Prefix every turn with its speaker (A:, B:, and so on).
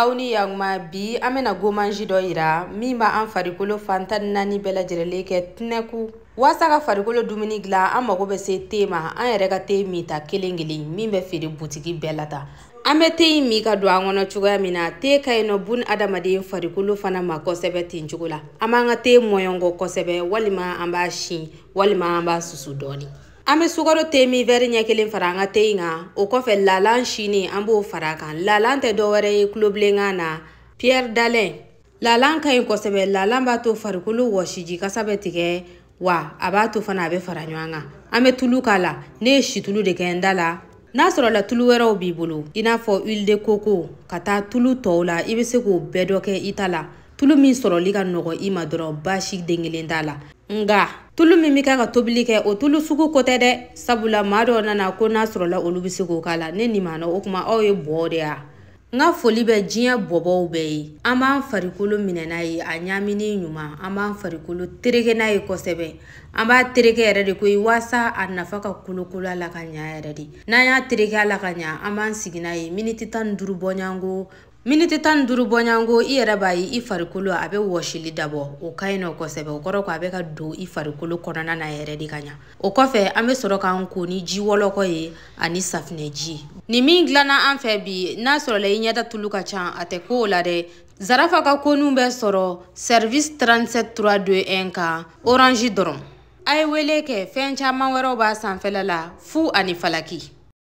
A: Auni yang ma bi amena gomanji do ira mi ma an farikolo fantan nani bela jerele ke tneku wasa ka farikolo dumuni gla an mago be se tema an yɛrɛ ka te mi ta kelen min be feere butigi bɛɛ ta an be te mi ka do an kɔnɔ cogoya min na te ka ino bun adamaden farikolo fana ma kosɛbɛ ten cogo la an b'an ka te mɔyɔngɔ kosɛbɛ walima an b'a sin walima an b'a susu dɔɔni an be sukaro te mi vɛri ɲɛ kelen fara an ka te nga o kɔfɛ lalan sini an b'o fara kan lalan tɛ dɔwɛrɛ ye kulobilenkan na Pierre Dalen lalan ka ɲi kosɛbɛ lalan b'a to farikolo wɔsiji kasa bɛ tigɛ wa a b'a to fana a bɛ fara ɲɔgɔn kan an bɛ tulu k'a la ne ye situlu de kɛ n da la n'a sɔrɔ la tulu wɛrɛw b'i bolo i n'a fɔ huile de coco ka taa tulu tɔw la i bɛ se k'o bɛɛ dɔ kɛ i ta la tulu min sɔrɔli ka nɔgɔ i ma dɔrɔn baasi den kelen t'a la nga tulu min bɛ ka tobili kɛ o tulu sugu ko tɛ dɛ sabula maa dɔw nana ko n'a sɔrɔ la olu bɛ se k'o k'a la ne nin ma o kuma aw ye bɔ de ya n ka foli bɛ diɲɛ bɔbɔw bɛɛ ye an b'an farikolo minɛ n'a ye a ɲamini ɲuman an b'an farikolo tereke n'a ye kosɛbɛ an b'a tereke yɛrɛ de koyi waasa a nafa ka kolokolo a la ka ɲa yɛrɛ de n'an y'a tereke a la ka ɲa an b'an sigi n'a ye miniti 15 bɔɲango miniti 15 bɔɲango i yɛrɛ b'a ye i farikolo a bɛ wɔsili dabɔ o ka ɲi nɔ kosɛbɛ o kɔrɔ ko a bɛ ka don i farikolo kɔnɔna na yɛrɛ de ka ɲa o kɔfɛ an bɛ sɔrɔ k'an ko ni ji wɔlɔkɔ ye ani safinɛji ni min dilanna an fɛ bi n'a sɔrɔ la i ɲɛda tulu ka ca a tɛ ko o la dɛ Zarafa ka konu bɛ sɔrɔ service 37321 kan orange dɔrɔn a ye wele kɛ fɛn caman wɛrɛw b'a sanfɛla la fu ani falaki